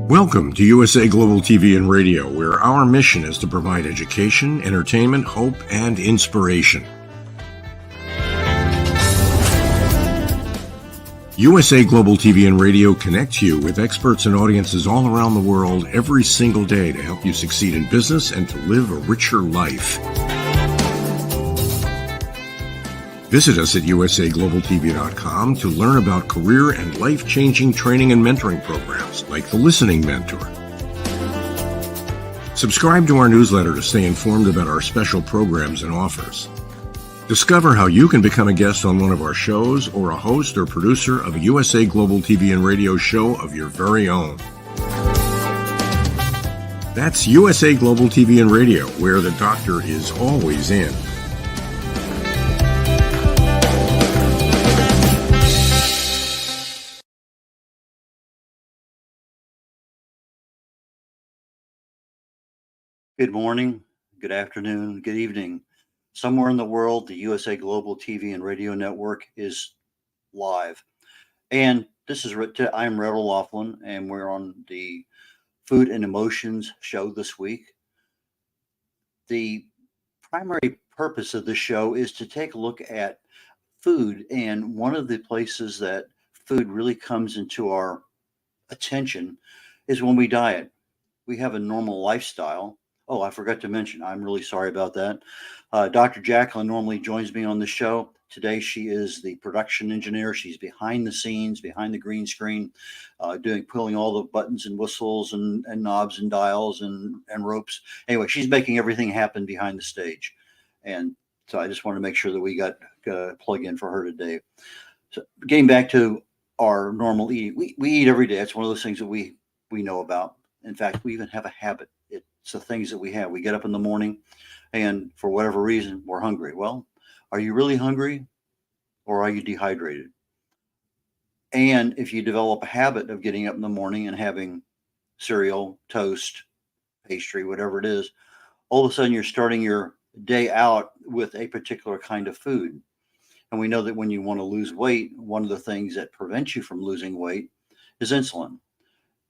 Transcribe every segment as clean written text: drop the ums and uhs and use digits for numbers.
Welcome to USA Global TV and Radio, where our mission is to provide education, entertainment, hope, and inspiration. USA Global TV and Radio connects you with experts and audiences all around the world every single day to help you succeed in business and to live a richer life. Visit us at usaglobaltv.com to learn about career and life-changing training and mentoring programs like the Listening Mentor. Subscribe to our newsletter to stay informed about our special programs and offers. Discover how you can become a guest on one of our shows or a host or producer of a USA Global TV and Radio show of your very own. That's USA Global TV and Radio, where the doctor is always in. Good morning, good afternoon, good evening. Somewhere in the world, the USA Global TV and Radio Network is live. And this is I'm red.olaughlin, and we're on the Food and Emotions show this week. The primary purpose of the show is to take a look at food, and one of the places that food really comes into our attention is when we diet. We have a normal lifestyle. Oh, I forgot to mention, I'm really sorry about that. Dr. JACALYN normally joins me on the show. Today, she is the production engineer. She's behind the scenes, behind the green screen, pulling all the buttons and whistles and knobs and dials and ropes. Anyway, she's making everything happen behind the stage. And so I just want to make sure that we got a plug in for her today. So getting back to our normal eating, we eat every day. It's one of those things that we know about. In fact, we even have a habit. It's the things that we have. We get up in the morning and for whatever reason, we're hungry. Well, are you really hungry or are you dehydrated? And if you develop a habit of getting up in the morning and having cereal, toast, pastry, whatever it is, all of a sudden you're starting your day out with a particular kind of food. And we know that when you want to lose weight, one of the things that prevents you from losing weight is insulin.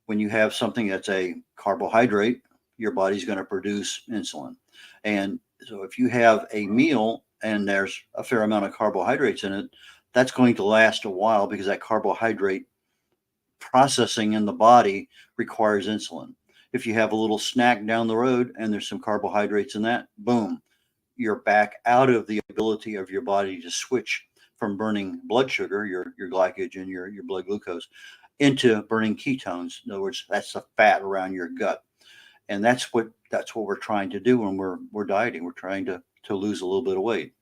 When you have something that's a carbohydrate, your body's going to produce insulin. And so if you have a meal and there's a fair amount of carbohydrates in it, that's going to last a while because that carbohydrate processing in the body requires insulin. If you have a little snack down the road and there's some carbohydrates in that, boom, you're back out of the ability of your body to switch from burning blood sugar, your glycogen, your blood glucose, into burning ketones. In other words, that's the fat around your gut. And that's what we're trying to do when we're dieting. We're trying to lose a little bit of weight.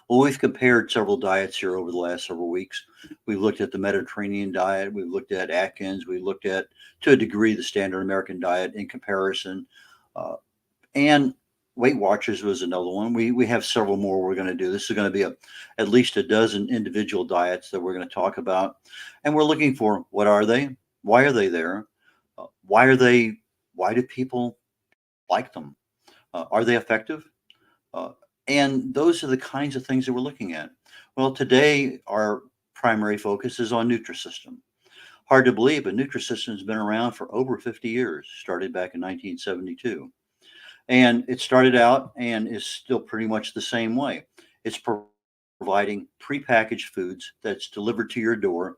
Well, we've compared several diets here over the last several weeks. We've looked at the Mediterranean diet. We've looked at Atkins. We looked at, to a degree, the standard American diet in comparison. And Weight Watchers was another one. We have several more we're going to do. This is going to be at least a dozen individual diets that we're going to talk about. And we're looking for, what are they? Why are they there? Why do people like them? Are they effective? And those are the kinds of things that we're looking at. Well, today, our primary focus is on Nutrisystem. Hard to believe, but Nutrisystem has been around for over 50 years, started back in 1972. And it started out and is still pretty much the same way. It's providing prepackaged foods that's delivered to your door,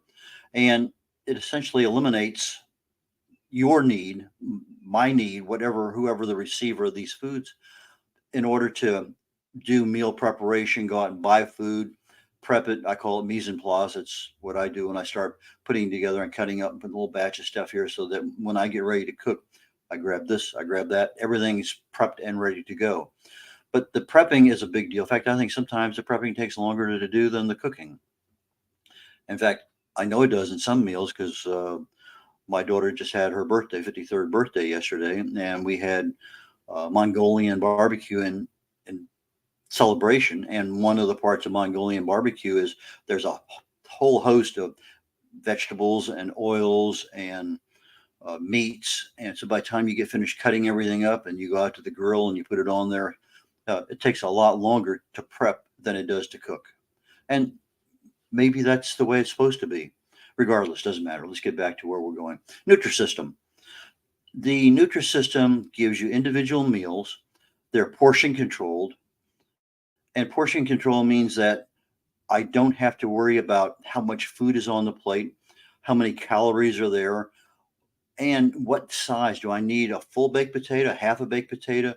and it essentially eliminates your need, my need, whoever the receiver of these foods, in order to do meal preparation, go out and buy food, prep it. I call it mise en place. It's what I do when I start putting together and cutting up a little batch of stuff here so that when I get ready to cook, I grab this, I grab that. Everything's prepped and ready to go. But the prepping is a big deal. In fact, I think sometimes the prepping takes longer to do than the cooking. In fact, I know it does in some meals because my daughter just had her birthday, 53rd birthday yesterday, and we had Mongolian barbecue in celebration. And one of the parts of Mongolian barbecue is there's a whole host of vegetables and oils and meats. And so by the time you get finished cutting everything up and you go out to the grill and you put it on there, it takes a lot longer to prep than it does to cook. And maybe that's the way it's supposed to be. Regardless, doesn't matter. Let's get back to where we're going. Nutrisystem. The Nutrisystem gives you individual meals. They're portion controlled. And portion control means that I don't have to worry about how much food is on the plate, how many calories are there, and what size. Do I need a full baked potato, half a baked potato?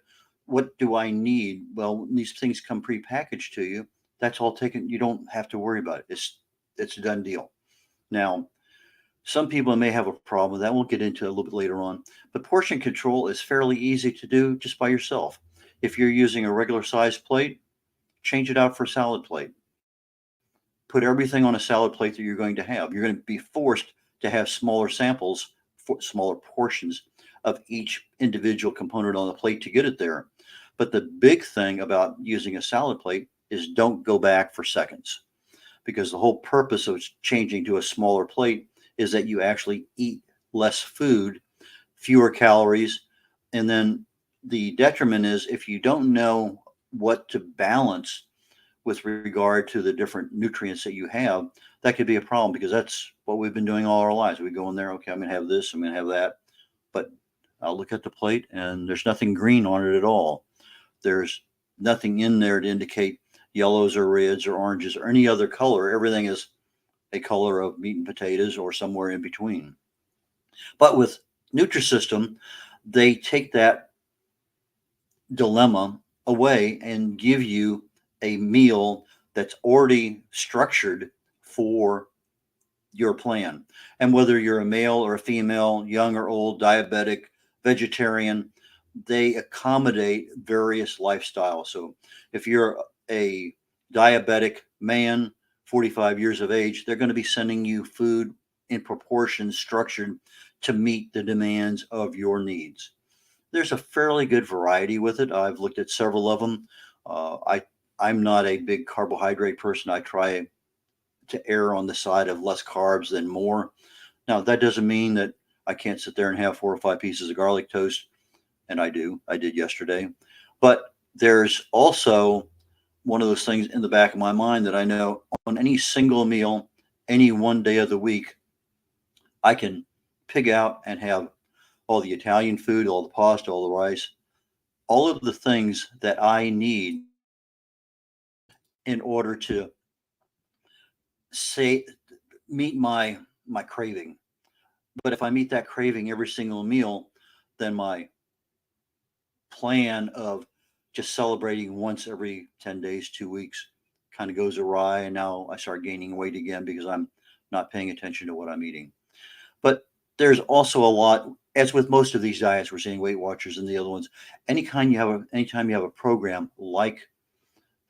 What do I need? Well, these things come prepackaged to you. That's all taken. You don't have to worry about it. It's a done deal. Now, some people may have a problem with that. We'll get into it a little bit later on. But portion control is fairly easy to do just by yourself. If you're using a regular size plate, change it out for a salad plate. Put everything on a salad plate that you're going to have. You're going to be forced to have smaller samples, smaller portions of each individual component on the plate to get it there. But the big thing about using a salad plate is don't go back for seconds, because the whole purpose of changing to a smaller plate is that you actually eat less food, fewer calories. And then the detriment is if you don't know what to balance with regard to the different nutrients that you have, that could be a problem, because that's what we've been doing all our lives. We go in there, okay, I'm going to have this, I'm going to have that. But I'll look at the plate and there's nothing green on it at all. There's nothing in there to indicate yellows or reds or oranges or any other color. Everything is a color of meat and potatoes or somewhere in between. But with Nutrisystem, they take that dilemma away and give you a meal that's already structured for your plan. And whether you're a male or a female, young or old, diabetic, vegetarian, they accommodate various lifestyles. So if you're a diabetic man, 45 years of age, they're going to be sending you food in proportions structured to meet the demands of your needs. There's a fairly good variety with it. I've looked at several of them. I'm not a big carbohydrate person. I try to err on the side of less carbs than more. Now, that doesn't mean that I can't sit there and have 4 or 5 pieces of garlic toast, and I do. I did yesterday. But there's also one of those things in the back of my mind that I know on any single meal, any one day of the week, I can pick out and have all the Italian food, all the pasta, all the rice, all of the things that I need in order to say meet my craving. But if I meet that craving every single meal, then my plan of just celebrating once every 10 days, 2 weeks kind of goes awry. And now I start gaining weight again because I'm not paying attention to what I'm eating. But there's also a lot, as with most of these diets, we're seeing Weight Watchers and the other ones. Anytime you have a program like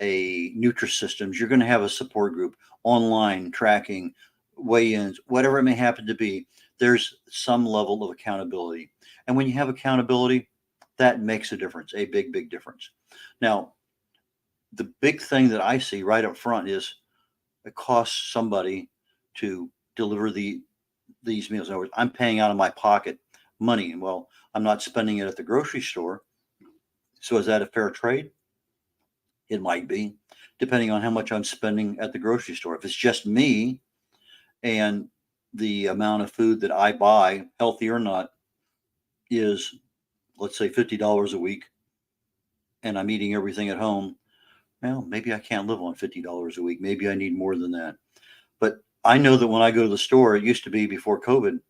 a Nutrisystem, you're going to have a support group, online tracking, weigh-ins, whatever it may happen to be. There's some level of accountability. And when you have accountability, that makes a difference, a big, big difference. Now, the big thing that I see right up front is it costs somebody to deliver these meals. In other words, I'm paying out of my pocket money. Well, I'm not spending it at the grocery store. So is that a fair trade? It might be, depending on how much I'm spending at the grocery store. If it's just me and the amount of food that I buy, healthy or not, is, let's say, $50 a week, and I'm eating everything at home, well, maybe I can't live on $50 a week. Maybe I need more than that. But I know that when I go to the store, it used to be before COVID,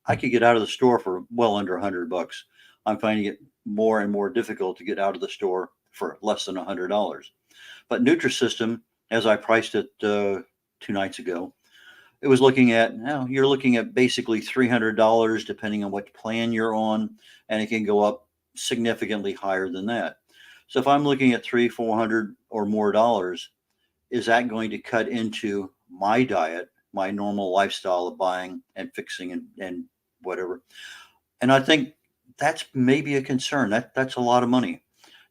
I could get out of the store for well under $100. I'm finding it more and more difficult to get out of the store for less than $100. But Nutrisystem, as I priced it 2 nights ago, it was looking at, now you're looking at basically $300 depending on what plan you're on, and it can go up significantly higher than that. So if I'm looking at $300, $400 or more dollars, is that going to cut into my diet, my normal lifestyle of buying and fixing and whatever? And I think that's maybe a concern. That's a lot of money.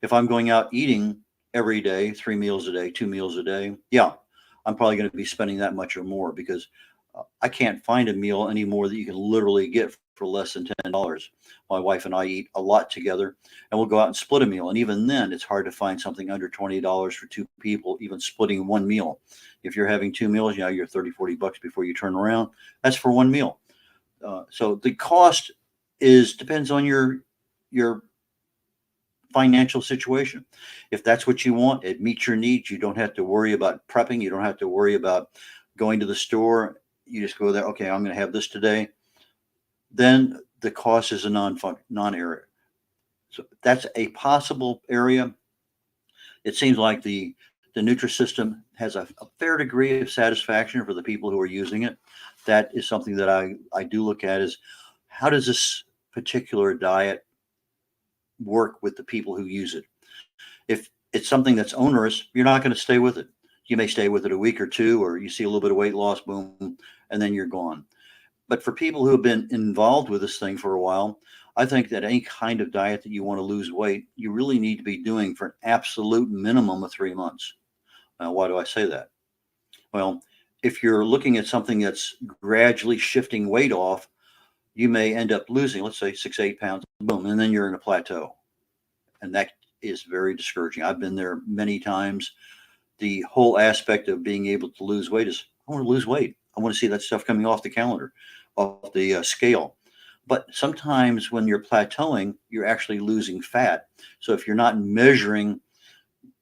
If I'm going out eating every day, 3 meals a day, 2 meals a day, yeah, I'm probably going to be spending that much or more, because I can't find a meal anymore that you can literally get for less than $10. My wife and I eat a lot together, and we'll go out and split a meal. And even then, it's hard to find something under $20 for 2 people, even splitting one meal. If you're having 2 meals, you're $30, $40 before you turn around. That's for one meal. So the cost depends on your financial situation. If that's what you want, it meets your needs. You don't have to worry about prepping. You don't have to worry about going to the store. You just go there. Okay, I'm going to have this today. Then the cost is a non-area. So that's a possible area. It seems like the Nutrisystem has a fair degree of satisfaction for the people who are using it. That is something that I do look at is how does this particular diet work with the people who use it? If it's something that's onerous, you're not going to stay with it. You may stay with it a week or two, or you see a little bit of weight loss, boom, and then you're gone. But for people who have been involved with this thing for a while, I think that any kind of diet that you want to lose weight, you really need to be doing for an absolute minimum of 3 months. Now, why do I say that? Well, if you're looking at something that's gradually shifting weight off, you may end up losing, let's say, 6, 8 pounds, boom, and then you're in a plateau. And that is very discouraging. I've been there many times. The whole aspect of being able to lose weight is I want to lose weight. I want to see that stuff coming off the calendar, off the scale. But sometimes when you're plateauing, you're actually losing fat. So if you're not measuring,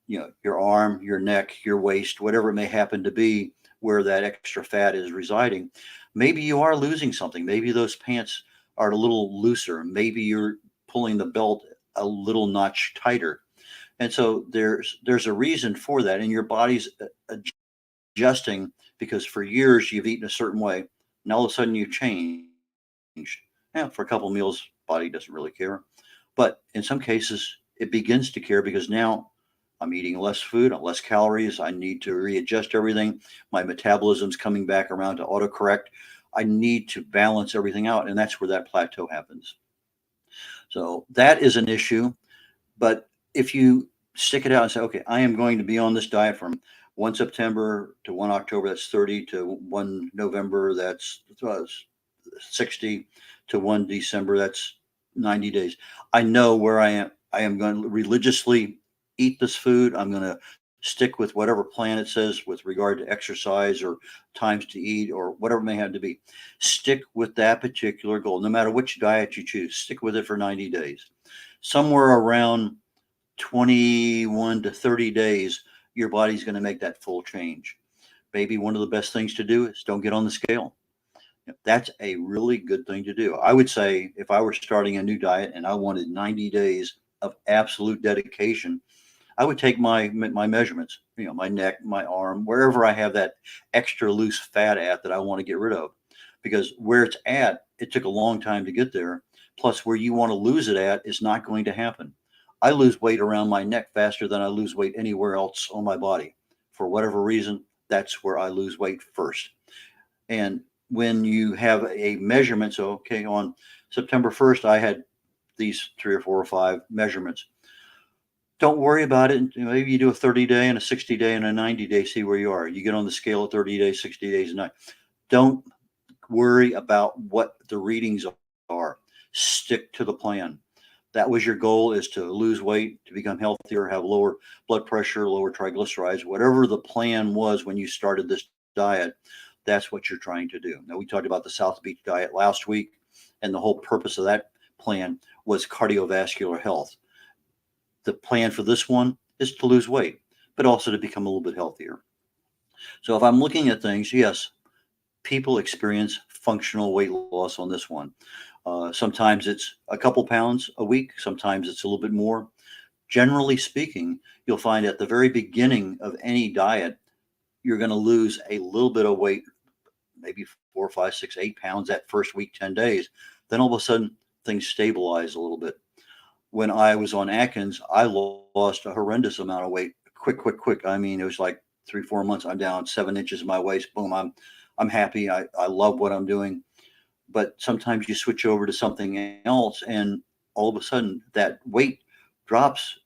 your arm, your neck, your waist, whatever it may happen to be, where that extra fat is residing, maybe you are losing something. Maybe those pants are a little looser. Maybe you're pulling the belt a little notch tighter. And so there's a reason for that, and your body's adjusting because for years you've eaten a certain way. Now all of a sudden you changed. Yeah, for a couple of meals, body doesn't really care. But in some cases, it begins to care because now I'm eating less food, less calories. I need to readjust everything. My metabolism's coming back around to autocorrect. I need to balance everything out, and that's where that plateau happens. So that is an issue. But if you stick it out and say, okay, I am going to be on this diet from 1 September to 1 October, that's 30, to 1 November, that's 60, to 1 December, that's 90 days. I know where I am. I am going to religiously eat this food. I'm going to stick with whatever plan it says with regard to exercise or times to eat or whatever it may have to be. Stick with that particular goal. No matter which diet you choose, stick with it for 90 days. Somewhere around 21 to 30 days, your body's going to make that full change. Maybe one of the best things to do is don't get on the scale. That's a really good thing to do. I would say if I were starting a new diet and I wanted 90 days of absolute dedication, I would take my measurements, my neck, my arm, wherever I have that extra loose fat at that I want to get rid of. Because where it's at, it took a long time to get there. Plus, where you want to lose it at is not going to happen. I lose weight around my neck faster than I lose weight anywhere else on my body. For whatever reason, that's where I lose weight first. And when you have a measurement, so, okay, on September 1st, I had these 3 or 4 or 5 measurements. Don't worry about it. Maybe you do a 30-day and a 60-day and a 90-day, see where you are. You get on the scale at 30 days, 60 days, and 90. Don't worry about what the readings are. Stick to the plan. That was your goal, is to lose weight, to become healthier, have lower blood pressure, lower triglycerides, whatever the plan was when you started this diet, that's what you're trying to do. Now, we talked about the South Beach diet last week, and the whole purpose of that plan was cardiovascular health. The plan for this one is to lose weight, but also to become a little bit healthier. So if I'm looking at things, yes, people experience functional weight loss on this one. Sometimes it's a couple pounds a week. Sometimes it's a little bit more. Generally speaking, you'll find at the very beginning of any diet, you're going to lose a little bit of weight, maybe 4, 5, 6, 8 pounds that first week, 10 days. Then all of a sudden, things stabilize a little bit. When I was on Atkins, I lost a horrendous amount of weight. Quick. I mean, it was like 3, 4 months. I'm down 7 inches of my waist. Boom. I'm happy. I love what I'm doing. But sometimes you switch over to something else, and all of a sudden that weight drops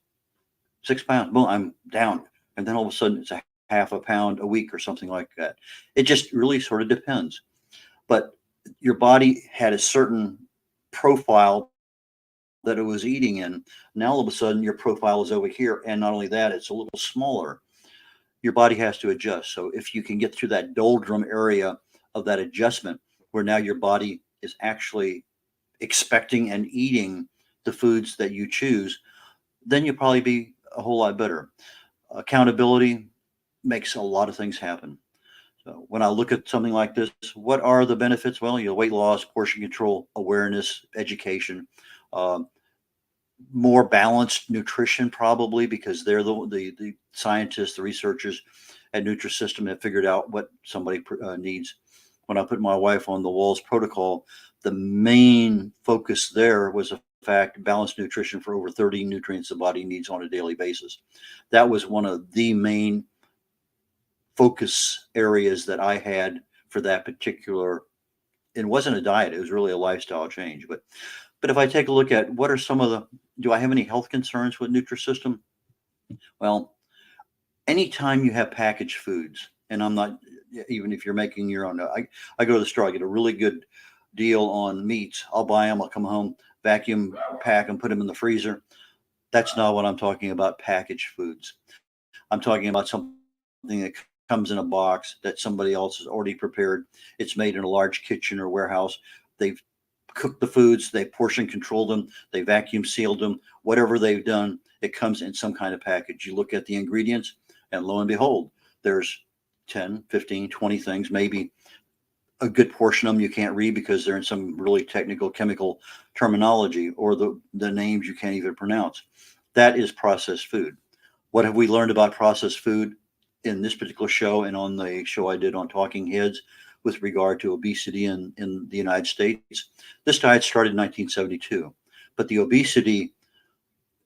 6 pounds. Boom, I'm down. And then all of a sudden it's a half a pound a week or something like that. It just really sort of depends. But your body had a certain profile that it was eating in. Now all of a sudden your profile is over here. And not only that, it's a little smaller. Your body has to adjust. So if you can get through that doldrum area of that adjustment, where now your body is actually expecting and eating the foods that you choose, then you'll probably be a whole lot better. Accountability makes a lot of things happen. So when I look at something like this, what are the benefits? Well, weight loss, portion control, awareness, education, uh, more balanced nutrition, probably because they're the scientists, the researchers at Nutrisystem have figured out what somebody needs. When I put my wife on the Walls protocol, the main focus there was the fact balanced nutrition for over 30 nutrients the body needs on a daily basis. That was one of the main focus areas that I had for that particular. It wasn't a diet; it was really a lifestyle change. But if I take a look at what are some of the, do I have any health concerns with Nutrisystem? Well, anytime you have packaged foods, and I'm not, even if you're making your own, I go to the store, I get a really good deal on meats. I'll buy them, I'll come home, vacuum pack them, put them in the freezer. That's not what I'm talking about, packaged foods. I'm talking about something that comes in a box that somebody else has already prepared. It's made in a large kitchen or warehouse. They've cooked the foods, they portion controlled them, they vacuum sealed them, whatever they've done, it comes in some kind of package. You look at the ingredients, and lo and behold, there's 10, 15, 20 things, maybe a good portion of them you can't read because they're in some really technical chemical terminology or the names you can't even pronounce. That is processed food. What have we learned about processed food in this particular show and on the show I did on Talking Heads with regard to obesity in the United States? This diet started in 1972, but the obesity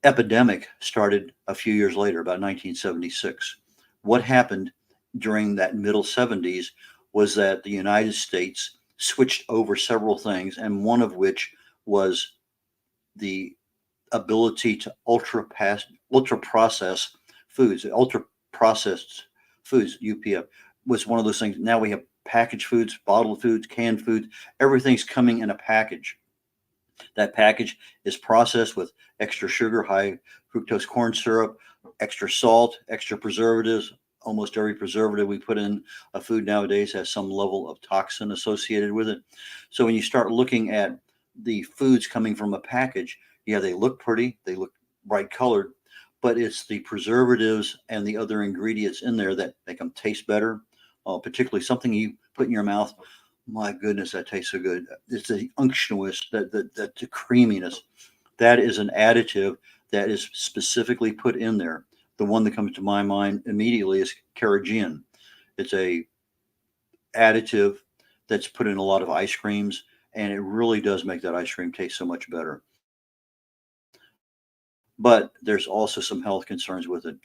epidemic started a few years later, about 1976. What happened during that middle 70s was that the United States switched over several things, and one of which was the ability to ultra process foods. Ultra processed foods, UPF, was one of those things. Now we have packaged foods, bottled foods, canned foods. Everything's coming in a package. That package is processed with extra sugar, high fructose corn syrup, extra salt, extra preservatives. Almost every preservative we put in a food nowadays has some level of toxin associated with it. So when you start looking at the foods coming from a package, yeah, they look pretty, they look bright colored, but it's the preservatives and the other ingredients in there that make them taste better. Particularly something you put in your mouth. My goodness, that tastes so good. It's the unctuousness, the creaminess. That is an additive that is specifically put in there. The one that comes to my mind immediately is KERBECK. It's a additive that's put in a lot of ice creams, and it really does make that ice cream taste so much better. But there's also some health concerns with it.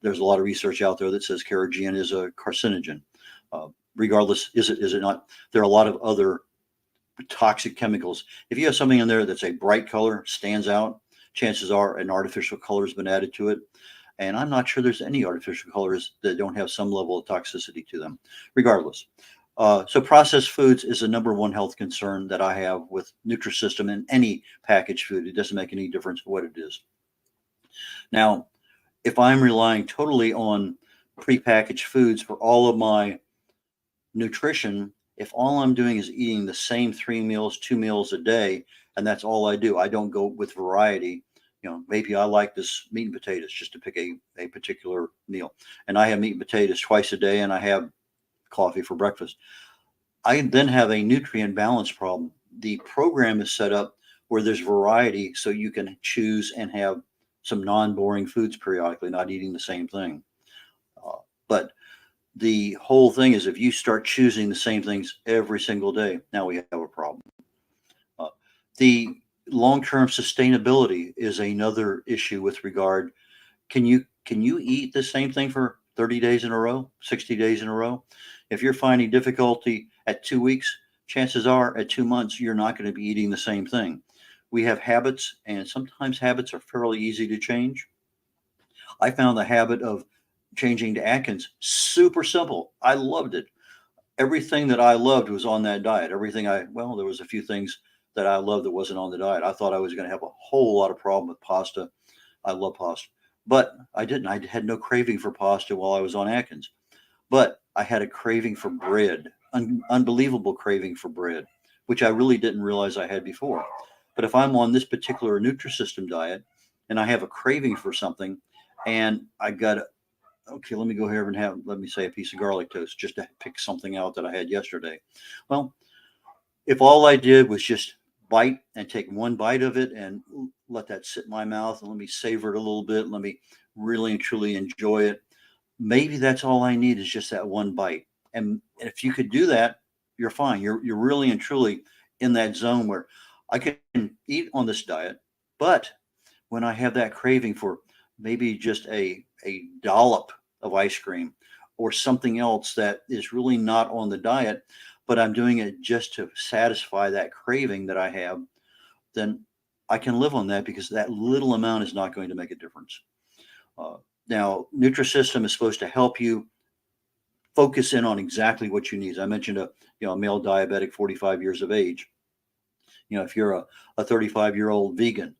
There's a lot of research out there that says KERBECK is a carcinogen. Regardless, is it not? There are a lot of other toxic chemicals. If you have something in there that's a bright color, stands out, chances are an artificial color has been added to it. And I'm not sure there's any artificial colors that don't have some level of toxicity to them, regardless. So processed foods is the number one health concern that I have with Nutrisystem and any packaged food. It doesn't make any difference what it is. Now, if I'm relying totally on prepackaged foods for all of my nutrition, if all I'm doing is eating the same 3 meals, 2 meals a day, and that's all I do, I don't go with variety. Maybe I like this meat and potatoes, just to pick a particular meal. And I have meat and potatoes twice a day, and I have coffee for breakfast. I then have a nutrient balance problem. The program is set up where there's variety, so you can choose and have some non-boring foods periodically, not eating the same thing. But the whole thing is if you start choosing the same things every single day, now we have a problem. The long-term sustainability is another issue with regard. Can you eat the same thing for 30 days in a row, 60 days in a row? If you're finding difficulty at 2 weeks, chances are at 2 months, you're not going to be eating the same thing. We have habits, and sometimes habits are fairly easy to change. I found the habit of changing to Atkins super simple. I loved it. Everything that I loved was on that diet. There was a few things that I loved that wasn't on the diet. I thought I was going to have a whole lot of problem with pasta. I love pasta, but I didn't. I had no craving for pasta while I was on Atkins, but I had a craving for bread, unbelievable craving for bread. which I really didn't realize I had before. But if I'm on this particular Nutrisystem diet and I have a craving for something, and I got to, okay, let me go here and have, let me say, a piece of garlic toast just to pick something out that I had yesterday. Well, if all I did was just bite and take one bite of it and let that sit in my mouth and let me savor it a little bit, let me really and truly enjoy it, maybe that's all I need is just that one bite. And if you could do that, you're fine. You're really and truly in that zone where I can eat on this diet, but when I have that craving for maybe just a dollop of ice cream or something else that is really not on the diet, but I'm doing it just to satisfy that craving that I have, then I can live on that because that little amount is not going to make a difference. Uh, Now, Nutrisystem is supposed to help you focus in on exactly what you need. I mentioned a male diabetic, 45 years of age. If you're a 35-year-old vegan,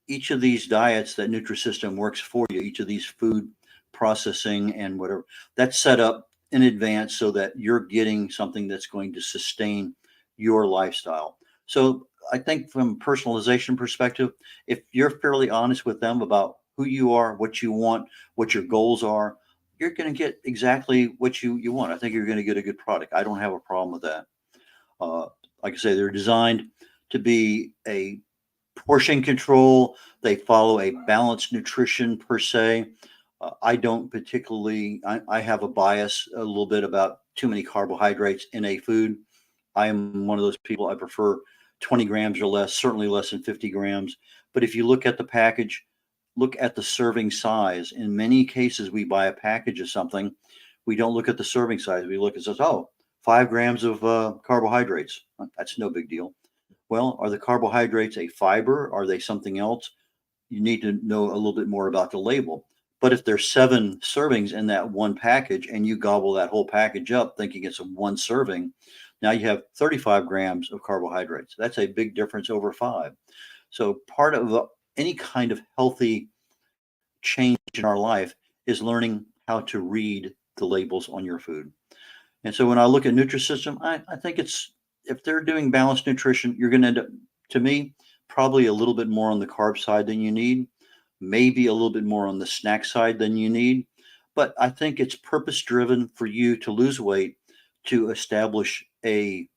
each of these diets that Nutrisystem works for you, each of these food processing and whatever, that's set up in advance so that you're getting something that's going to sustain your lifestyle. So I think from a personalization perspective, if you're fairly honest with them about who you are, what you want, what your goals are, you're going to get exactly what you want. I think you're going to get a good product. I don't have a problem with that. Uh, like I say, they're designed to be a portion control. They follow a balanced nutrition per se. I don't particularly, I have a bias a little bit about too many carbohydrates in a food. I am one of those people, I prefer 20 grams or less, certainly less than 50 grams. But if you look at the package, look at the serving size. In many cases, we buy a package of something. We don't look at the serving size. We look and says, oh, 5 grams of carbohydrates. That's no big deal. Well, are the carbohydrates a fiber? Are they something else? You need to know a little bit more about the label. But if there's 7 servings in that one package and you gobble that whole package up thinking it's a one serving, now you have 35 grams of carbohydrates. That's a big difference over 5. So part of any kind of healthy change in our life is learning how to read the labels on your food. And so when I look at Nutrisystem, I think it's, if they're doing balanced nutrition, you're going to end up, to me, probably a little bit more on the carb side than you need, maybe a little bit more on the snack side than you need. But I think it's purpose driven for you to lose weight, to establish a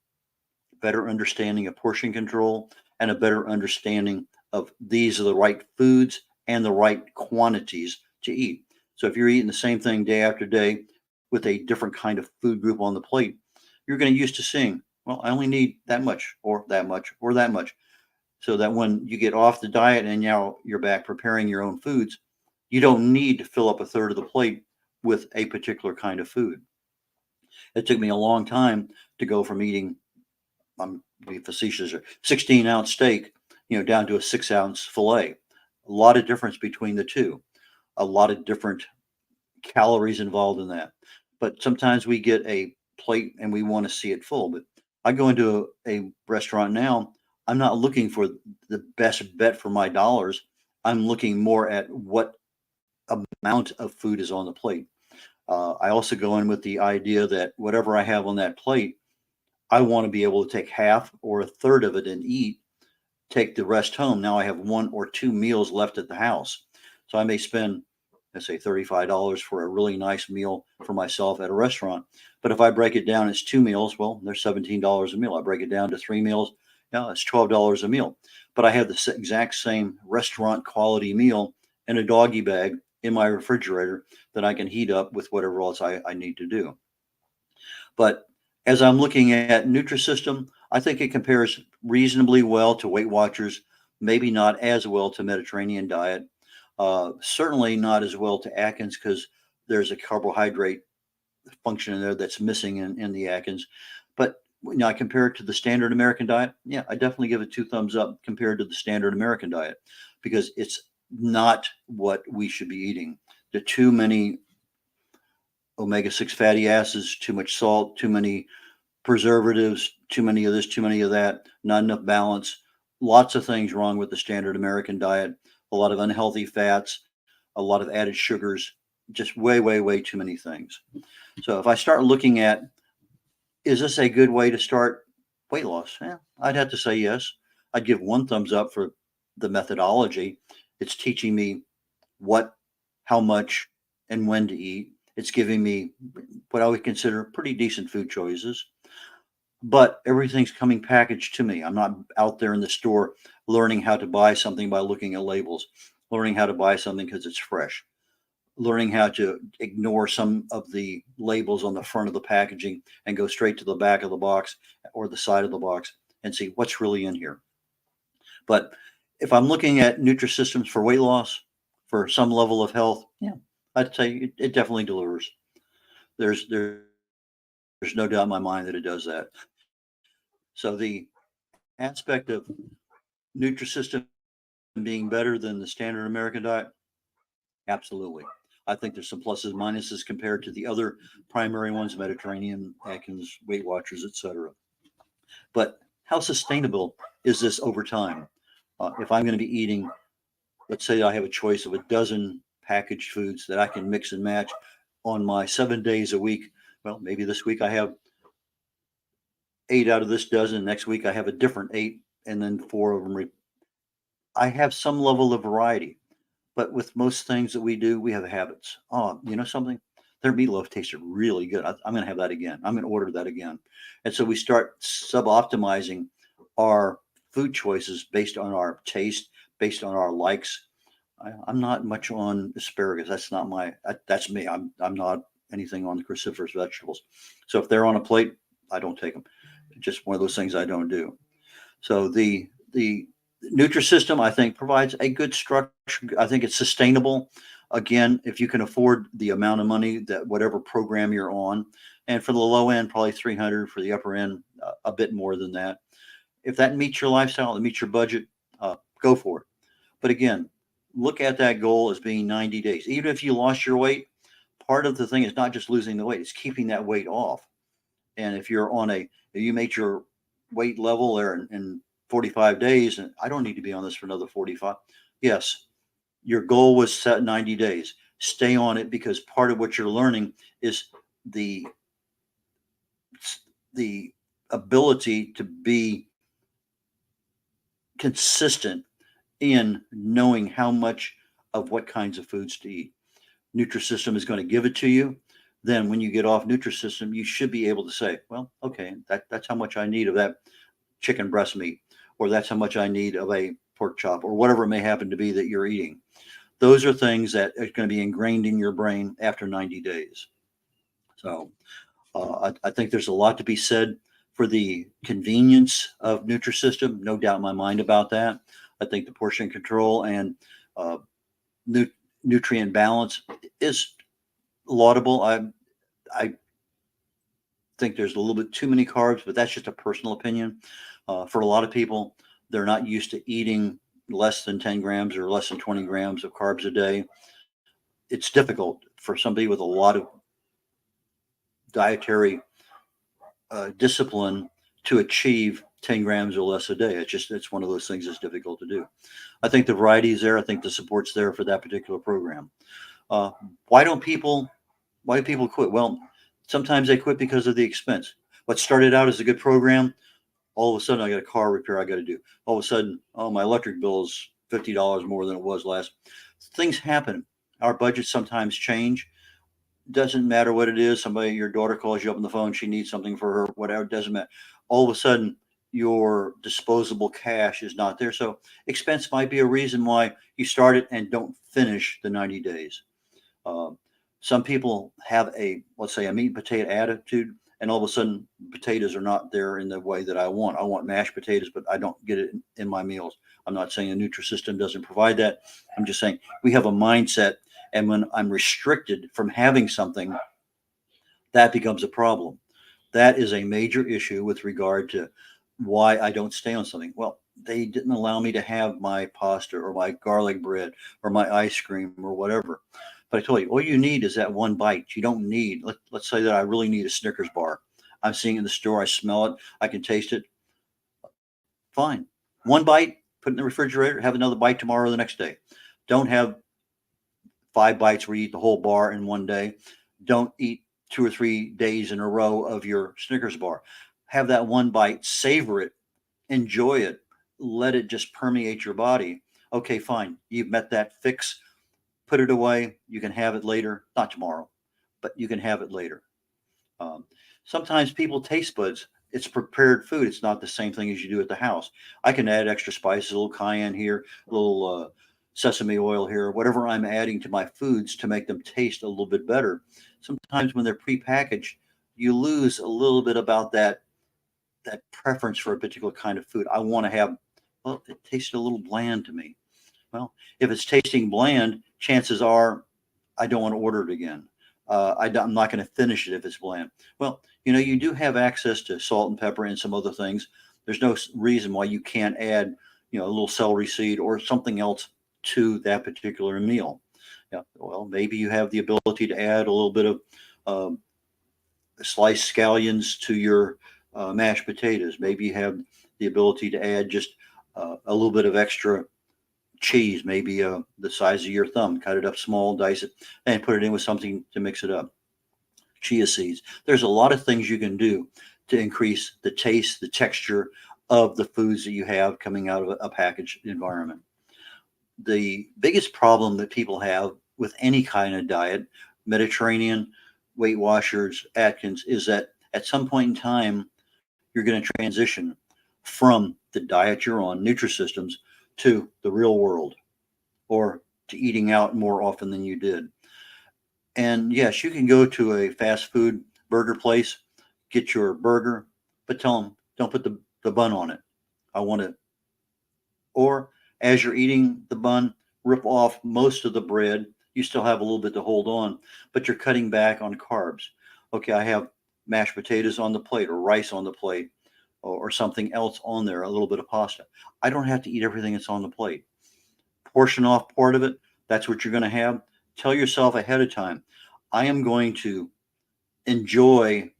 better understanding of portion control and a better understanding of these are the right foods and the right quantities to eat. So if you're eating the same thing day after day with a different kind of food group on the plate, you're going to used to seeing, well, I only need that much or that much or that much. So that when you get off the diet and now you're back preparing your own foods, you don't need to fill up a third of the plate with a particular kind of food. It took me a long time to go from eating, I'm being facetious, a 16-ounce steak, down to a 6-ounce fillet. A lot of difference between the two. A lot of different calories involved in that. But sometimes we get a plate and we want to see it full. But I go into a restaurant now, I'm not looking for the best bet for my dollars. I'm looking more at what amount of food is on the plate. I also go in with the idea that whatever I have on that plate, I want to be able to take half or a third of it and eat, take the rest home. Now I have 1 or 2 meals left at the house. So I may spend, let's say, $35 for a really nice meal for myself at a restaurant. But if I break it down, it's 2 meals. Well, there's $17 a meal. I break it down to 3 meals. Now it's $12 a meal. But I have the exact same restaurant quality meal in a doggy bag in my refrigerator that I can heat up with whatever else I need to do. But as I'm looking at Nutrisystem, I think it compares reasonably well to Weight Watchers, maybe not as well to Mediterranean diet, certainly not as well to Atkins because there's a carbohydrate function in there that's missing in the Atkins. But when I compare it to the standard American diet, yeah, I definitely give it 2 thumbs up compared to the standard American diet because it's not what we should be eating. There are too many omega-6 fatty acids, too much salt, too many preservatives, too many of this, too many of that, not enough balance, lots of things wrong with the standard American diet, a lot of unhealthy fats, a lot of added sugars, just way, way, way too many things. So if I start looking at, is this a good way to start weight loss. Yeah, I'd have to say yes. I'd give one thumbs up for the methodology. It's teaching me what, how much, and when to eat. It's giving me what I would consider pretty decent food choices, but everything's coming packaged to me. I'm not out there in the store learning how to buy something by looking at labels, learning how to buy something because it's fresh, learning how to ignore some of the labels on the front of the packaging and go straight to the back of the box or the side of the box and see what's really in here. But if I'm looking at Nutrisystems for weight loss, for some level of health, yeah, I'd say it definitely delivers. There's no doubt in my mind that it does that. So the aspect of Nutrisystem being better than the standard American diet, absolutely. I think there's some pluses and minuses compared to the other primary ones, Mediterranean, Atkins, Weight Watchers, etc. But how sustainable is this over time? If I'm going to be eating, let's say I have a choice of a dozen packaged foods that I can mix and match on my 7 days a week. Well, maybe this week I have 8 out of this dozen. Next week I have a different 8, and then 4 of them. I have some level of variety, but with most things that we do, we have habits. Oh, you know something? Their meatloaf tasted really good. I'm going to have that again. I'm going to order that again. And so we start sub-optimizing our food choices based on our taste, based on our likes. I'm not much on asparagus. That's not my. That's me. I'm not anything on the cruciferous vegetables. So if they're on a plate, I don't take them. Just one of those things I don't do. So the Nutrisystem, I think, provides a good structure. I think it's sustainable. Again, if you can afford the amount of money that whatever program you're on, and for the low end, probably 300. For the upper end, a bit more than that. If that meets your lifestyle, it meets your budget, go for it. But again, look at that goal as being 90 days. Even if you lost your weight, part of the thing is not just losing the weight; it's keeping that weight off. And if you're on if you made your weight level there in 45 days, and I don't need to be on this for another 45. Yes, your goal was set 90 days. Stay on it, because part of what you're learning is the the ability to be consistent in knowing how much of what kinds of foods to eat. Nutrisystem is going to give it to you. Then when you get off Nutrisystem, you should be able to say, well, okay, that's how much I need of that chicken breast meat, or that's how much I need of a pork chop, or whatever it may happen to be that you're eating. Those are things that are going to be ingrained in your brain after 90 days. So I think there's a lot to be said for the convenience of Nutrisystem. No doubt in my mind about that. I think the portion control and uh, nu- nutrient balance is laudable. I think there's a little bit too many carbs, but that's just a personal opinion. For a lot of people, they're not used to eating less than 10 grams or less than 20 grams of carbs a day. It's difficult for somebody with a lot of dietary discipline to achieve 10 grams or less a day. It's one of those things that's difficult to do. I think the variety is there. I think the support's there for that particular program. Uh, why don't people why do people quit? Well, sometimes they quit because of the expense. What started out as a good program, all of a sudden I got a car repair I got to do. All of a sudden, oh, my electric bill is $50 more than it was last. Things happen. Our budgets sometimes change. Doesn't matter what it is. Your daughter calls you up on the phone. She needs something for her, whatever. It doesn't matter. All of a sudden, your disposable cash is not there. So expense might be a reason why you start it and don't finish the 90 days. Uh, some people have let's say, a meat and potato attitude, and all of a sudden potatoes are not there in the way that I want. I want mashed potatoes, but I don't get it in my meals. I'm not saying a Nutrisystem doesn't provide that. I'm just saying we have a mindset, and when I'm restricted from having something, that becomes a problem. That is a major issue with regard to why I don't stay on something. Well, they didn't allow me to have my pasta or my garlic bread or my ice cream or whatever. But I told you, all you need is that one bite. You don't need, let's say that I really need a Snickers bar. I'm seeing it in the store. I smell it. I can taste it. Fine. One bite, put it in the refrigerator, have another bite tomorrow or the next day. Don't have 5 bites where you eat the whole bar in one day. Don't eat 2 or 3 days in a row of your Snickers bar. have that one bite, savor it, enjoy it, let it just permeate your body. Okay, fine. You've met that fix. Put it away. You can have it later, not tomorrow, but you can have it later. Um, Sometimes people taste buds. It's prepared food. It's not the same thing as you do at the house. I can add extra spices, a little cayenne here, a little sesame oil here, whatever I'm adding to my foods to make them taste a little bit better. Sometimes when they're prepackaged, you lose a little bit about that preference for a particular kind of food. I want to have, well, it tasted a little bland to me. Well, if it's tasting bland, chances are I don't want to order it again. I'm not going to finish it if it's bland. Well, you do have access to salt and pepper and some other things. There's no reason why you can't add, a little celery seed or something else to that particular meal. Yeah, well, maybe you have the ability to add a little bit of um, sliced scallions to your mashed potatoes. Maybe you have the ability to add just a little bit of extra cheese, maybe the size of your thumb, cut it up small, dice it, and put it in with something to mix it up. Chia seeds. There's a lot of things you can do to increase the taste, the texture of the foods that you have coming out of a packaged environment. The biggest problem that people have with any kind of diet, Mediterranean, Weight Watchers, Atkins, is that at some point in time, you're going to transition from the diet you're on, Nutrisystems, to the real world or to eating out more often than you did. And yes, you can go to a fast food burger place, get your burger, but tell them don't put the bun on it. I want it. Or as you're eating the bun, rip off most of the bread. You still have a little bit to hold on, but you're cutting back on carbs. Okay, I have mashed potatoes on the plate or rice on the plate or something else on there, a little bit of pasta. I don't have to eat everything that's on the plate. Portion off part of it. That's what you're going to have. Tell yourself ahead of time, I am going to enjoy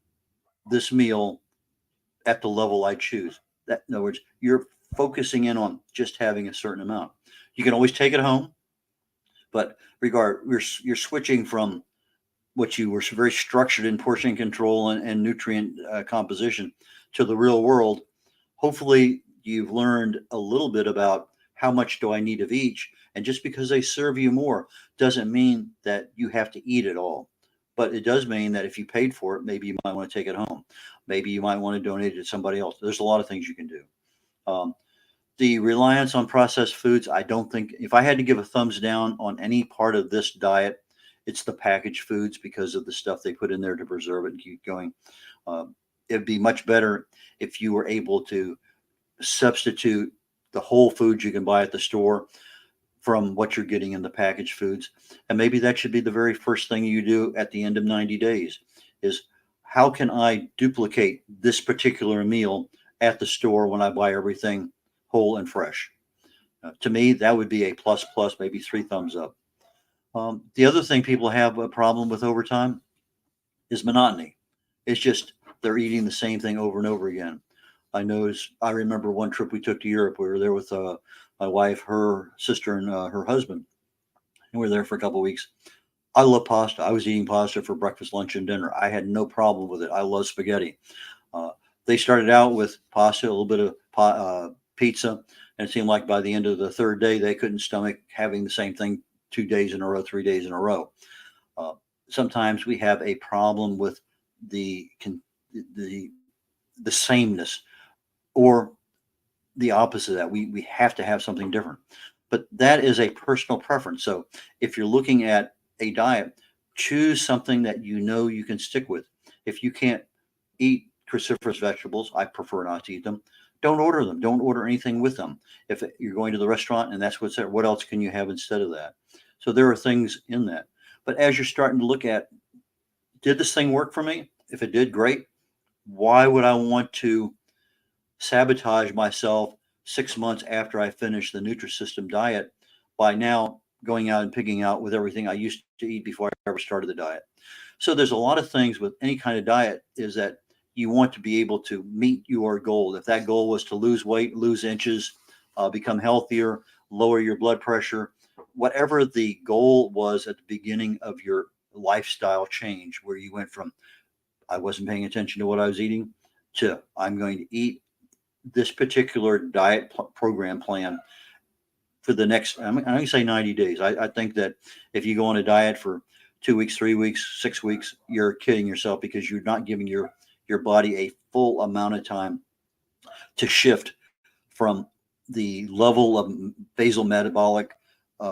this meal at the level I choose. That, in other words, you're focusing in on just having a certain amount. You can always take it home, but you're switching from what you were very structured in portion control and nutrient composition to the real world. Hopefully, you've learned a little bit about how much do I need of each. And just because they serve you more doesn't mean that you have to eat it all. But it does mean that if you paid for it, maybe you might want to take it home. Maybe you might want to donate it to somebody else. There's a lot of things you can do. Um, the reliance on processed foods, I don't think, if I had to give a thumbs down on any part of this diet, it's the packaged foods because of the stuff they put in there to preserve it and keep going. It'd be much better if you were able to substitute the whole foods you can buy at the store from what you're getting in the packaged foods. And maybe that should be the very first thing you do at the end of 90 days is how can I duplicate this particular meal at the store when I buy everything whole and fresh? To me, that would be a plus, plus, maybe 3 thumbs up. The other thing people have a problem with over time is monotony. It's just they're eating the same thing over and over again. I remember one trip we took to Europe. We were there with my wife, her sister, and her husband. And we were there for a couple of weeks. I love pasta. I was eating pasta for breakfast, lunch, and dinner. I had no problem with it. I love spaghetti. Uh, they started out with pasta, a little bit of pizza, and it seemed like by the end of the third day, they couldn't stomach having the same thing 2 days in a row, 3 days in a row. Uh, Sometimes we have a problem with the the the sameness or the opposite of that. We have to have something different. But that is a personal preference. So if you're looking at a diet, choose something that you know you can stick with. If you can't eat cruciferous vegetables, I prefer not to eat them. Don't order them. Don't order anything with them. If you're going to the restaurant and that's what's there, what else can you have instead of that? So there are things in that. But as you're starting to look at, did this thing work for me? If it did, great. Why would I want to sabotage myself 6 months after I finish the Nutrisystem diet by now going out and picking out with everything I used to eat before I ever started the diet? So there's a lot of things with any kind of diet is that you want to be able to meet your goal. If that goal was to lose weight, lose inches, become healthier, lower your blood pressure, whatever the goal was at the beginning of your lifestyle change, where you went from I wasn't paying attention to what I was eating to I'm going to eat this particular diet program plan for the next, I'm going to say 90 days. I think that if you go on a diet for 2 weeks, 3 weeks, 6 weeks, you're kidding yourself because you're not giving your body a full amount of time to shift from the level of basal metabolic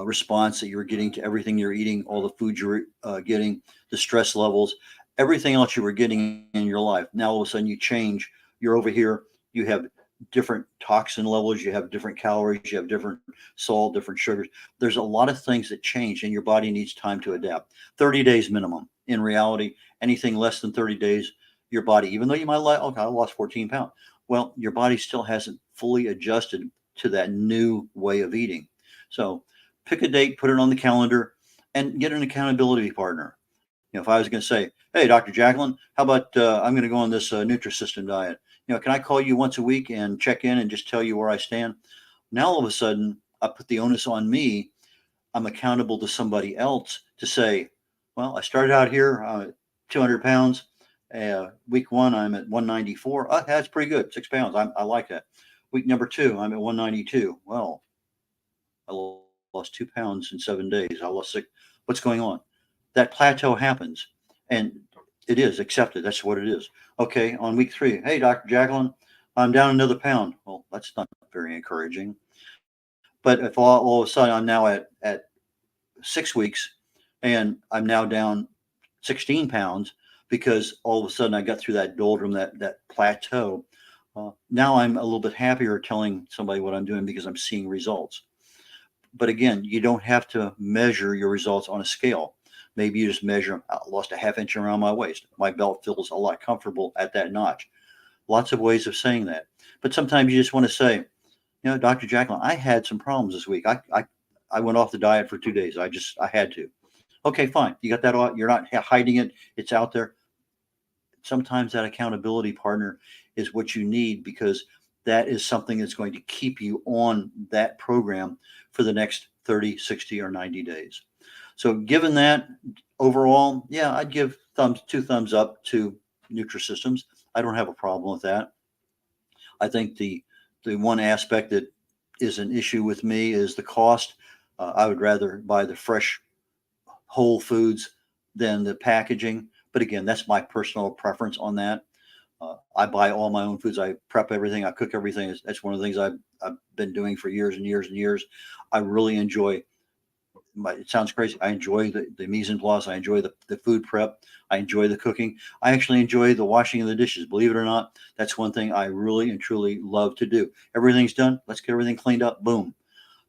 response that you're getting to everything you're eating, all the food you're getting, the stress levels, everything else you were getting in your life. Now all of a sudden you change. You're over here. You have different toxin levels. You have different calories. You have different salt, different sugars. There's a lot of things that change, and your body needs time to adapt. 30 days minimum. In reality, anything less than 30 days, your body, even though you might like, okay, I lost 14 pounds. Well, your body still hasn't fully adjusted to that new way of eating. So pick a date, put it on the calendar, and get an accountability partner. If I was going to say, hey, Dr. JACALYN, how about I'm going to go on this Nutrisystem diet? Can I call you once a week and check in and just tell you where I stand? Now, all of a sudden, I put the onus on me. I'm accountable to somebody else to say, well, I started out here 200 pounds. Week one, I'm at 194. That's pretty good. 6 pounds. I like that. Week number two, I'm at 192. Well, I lost 2 pounds in 7 days. I lost 6. What's going on? That plateau happens, and it is accepted. That's what it is. Okay, on week 3, hey, Dr. JACALYN, I'm down another pound. Well, that's not very encouraging. But if all of a sudden I'm now at 6 weeks and I'm now down 16 pounds because all of a sudden I got through that doldrum, that plateau, now I'm a little bit happier telling somebody what I'm doing because I'm seeing results. But again, you don't have to measure your results on a scale. Maybe you just measure, I lost a half inch around my waist. My belt feels a lot comfortable at that notch. Lots of ways of saying that. But sometimes you just want to say, Dr. JACALYN, I had some problems this week. I went off the diet for 2 days. I had to. Okay, fine. You got that all. You're not hiding it. It's out there. Sometimes that accountability partner is what you need because that is something that's going to keep you on that program for the next 30, 60, or 90 days. So given that, overall, yeah, I'd give two thumbs up to Nutrisystems. I don't have a problem with that. I think the one aspect that is an issue with me is the cost. I would rather buy the fresh whole foods than the packaging. But again, that's my personal preference on that. I buy all my own foods. I prep everything. I cook everything. That's one of the things I've been doing for years and years and years. I really enjoy. It sounds crazy. I enjoy the mise en place. I enjoy the food prep. I enjoy the cooking. I actually enjoy the washing of the dishes. Believe it or not, that's one thing I really and truly love to do. Everything's done. Let's get everything cleaned up. Boom.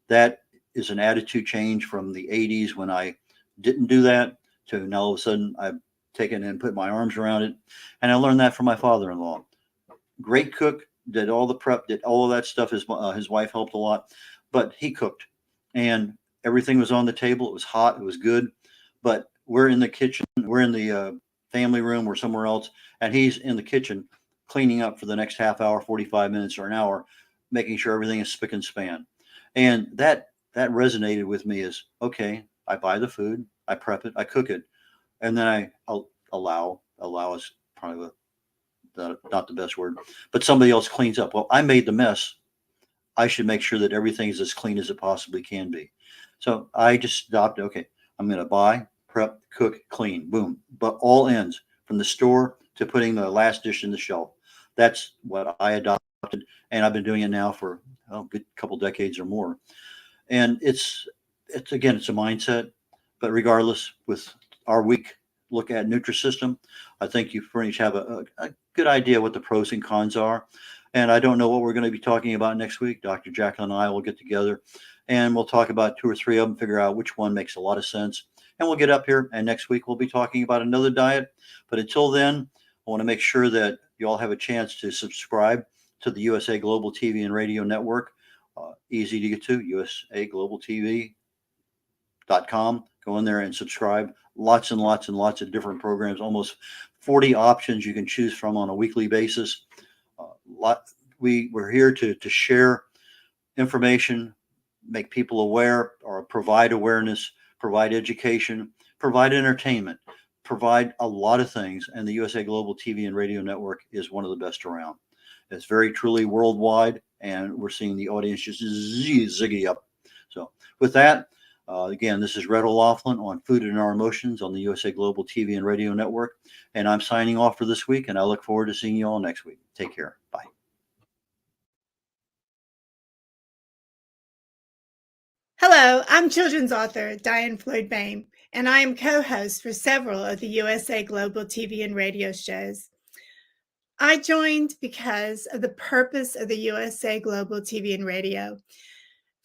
That is an attitude change from the 80s when I didn't do that to now all of a sudden I've taken and put my arms around it. And I learned that from my father-in-law. Great cook, did all the prep, did all of that stuff. His wife helped a lot, but he cooked and everything was on the table. It was hot. It was good. But we're in the kitchen. We're in the family room or somewhere else. And he's in the kitchen cleaning up for the next half hour, 45 minutes or an hour, making sure everything is spick and span. And that resonated with me as, okay, I buy the food, I prep it, I cook it. And then I'll allow is probably not the best word, but somebody else cleans up. Well, I made the mess. I should make sure that everything is as clean as it possibly can be. So I just stopped. Okay, I'm going to buy, prep, cook, clean, boom. But all ends from the store to putting the last dish in the shelf. That's what I adopted, and I've been doing it now for a good couple decades or more. And it's a mindset. But regardless, with our week look at Nutrisystem, I think you pretty much have a good idea what the pros and cons are. And I don't know what we're going to be talking about next week. Dr. JACALYN and I will get together and we'll talk about 2 or 3 of them, figure out which one makes a lot of sense. And we'll get up here and next week we'll be talking about another diet. But until then, I want to make sure that you all have a chance to subscribe to the USA Global TV and Radio Network. Easy to get to, USAGlobalTV.com. Go in there and subscribe. Lots and lots and lots of different programs, almost 40 options you can choose from on a weekly basis. We're here to share information, make people aware, or provide awareness, provide education, provide entertainment, provide a lot of things, and the USA Global TV and Radio Network is one of the best around. It's very truly worldwide, and we're seeing the audience just ziggy up. So with that, again, this is Red O'Laughlin on Food and Our Emotions on the USA Global TV and Radio Network, and I'm signing off for this week, and I look forward to seeing you all next week. Take care. Bye. Hello, I'm children's author Diane Floyd Bain, and I am co-host for several of the USA Global TV and radio shows. I joined because of the purpose of the USA Global TV and radio.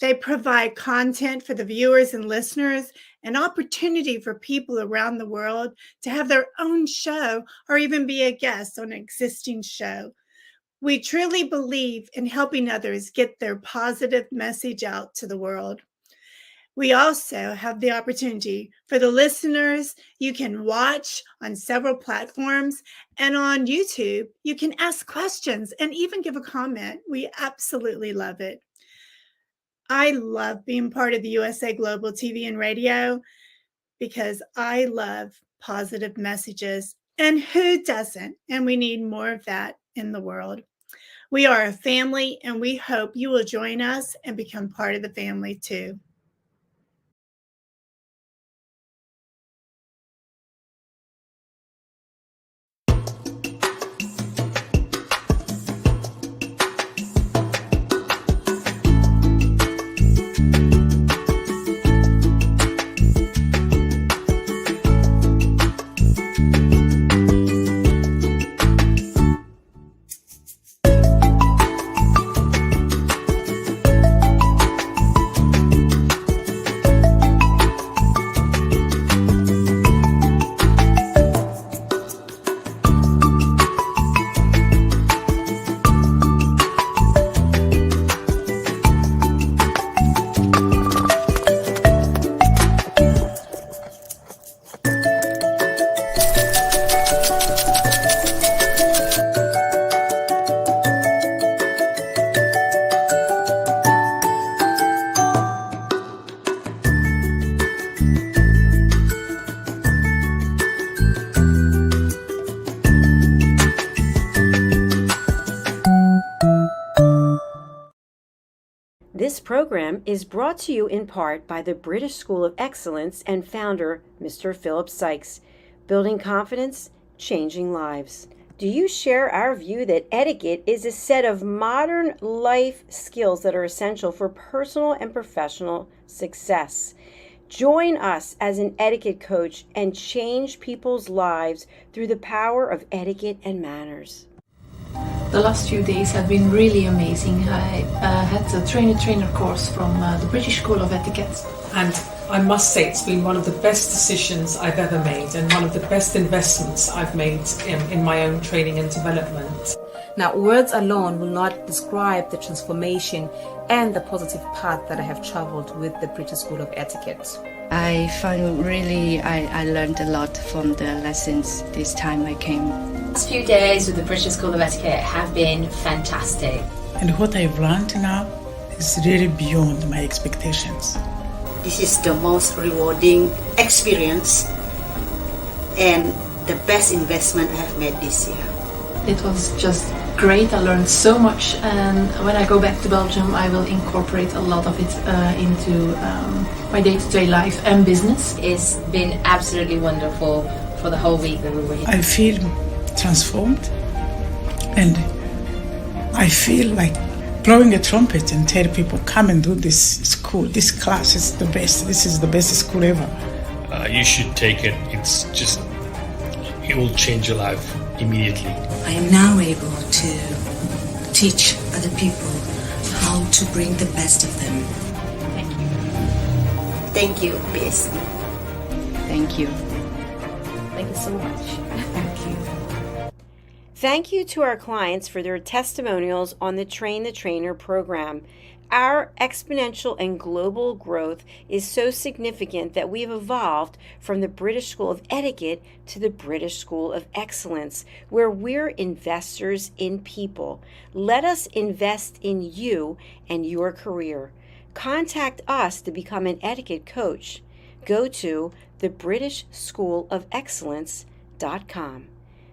They provide content for the viewers and listeners, an opportunity for people around the world to have their own show or even be a guest on an existing show. We truly believe in helping others get their positive message out to the world. We also have the opportunity for the listeners. You can watch on several platforms, and on YouTube, you can ask questions and even give a comment. We absolutely love it. I love being part of the USA Global TV and radio because I love positive messages, and who doesn't? And we need more of that in the world. We are a family, and we hope you will join us and become part of the family too. This program is brought to you in part by the British School of Excellence and founder, Mr. Philip Sykes. Building confidence, changing lives. Do you share our view that etiquette is a set of modern life skills that are essential for personal and professional success? Join us as an etiquette coach and change people's lives through the power of etiquette and manners. The last few days have been really amazing. I had a trainer course from the British School of Etiquette. And I must say it's been one of the best decisions I've ever made and one of the best investments I've made in my own training and development. Now, words alone will not describe the transformation and the positive path that I have traveled with the British School of Etiquette. I found I learned a lot from the lessons this time I came. The last few days with the British School of Etiquette have been fantastic. And what I've learned now is really beyond my expectations. This is the most rewarding experience and the best investment I have made this year. It was just great. I learned so much, and when I go back to Belgium I will incorporate a lot of it into my day-to-day life and business. It's been absolutely wonderful for the whole week that we were here. I feel transformed, and I feel like blowing a trumpet and tell people, come and do this school, this class is the best, this is the best school ever. You should take it. It will change your life immediately. I am now able to teach other people how to bring the best of them. Thank you. Thank you, BSc. Thank you. Thank you so much. Thank you. Thank you to our clients for their testimonials on the Train the Trainer program. Our exponential and global growth is so significant that we've evolved from the British School of Etiquette to the British School of Excellence, where we're investors in people. Let us invest in you and your career. Contact us to become an etiquette coach. Go to thebritishschoolofexcellence.com.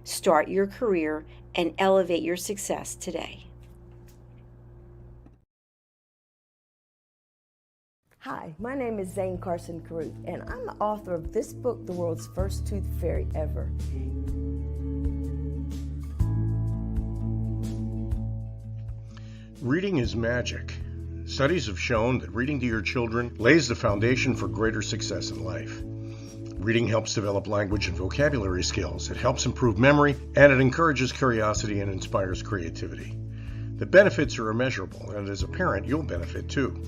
Start your career and elevate your success today. Hi, my name is Zane Carson Carruth, and I'm the author of this book, The World's First Tooth Fairy Ever. Reading is magic. Studies have shown that reading to your children lays the foundation for greater success in life. Reading helps develop language and vocabulary skills. It helps improve memory, and it encourages curiosity and inspires creativity. The benefits are immeasurable, and as a parent, you'll benefit too.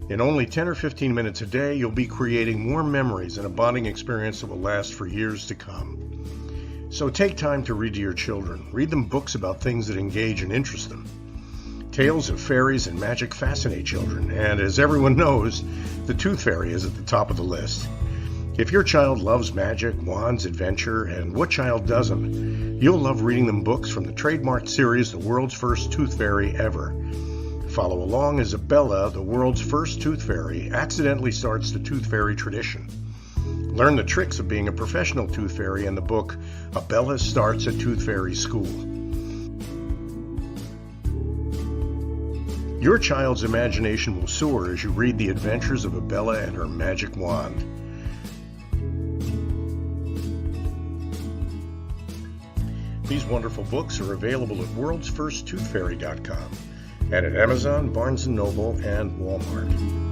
In only 10 or 15 minutes a day, you'll be creating more memories and a bonding experience that will last for years to come. So take time to read to your children. Read them books about things that engage and interest them. Tales of fairies and magic fascinate children, and as everyone knows, the Tooth Fairy is at the top of the list. If your child loves magic, wands, adventure, and what child doesn't, you'll love reading them books from the trademarked series, The World's First Tooth Fairy Ever. Follow along as Abella, the world's first tooth fairy, accidentally starts the tooth fairy tradition. Learn the tricks of being a professional tooth fairy in the book, Abella Starts a Tooth Fairy School. Your child's imagination will soar as you read the adventures of Abella and her magic wand. These wonderful books are available at worldsfirsttoothfairy.com and at Amazon, Barnes & Noble, and Walmart.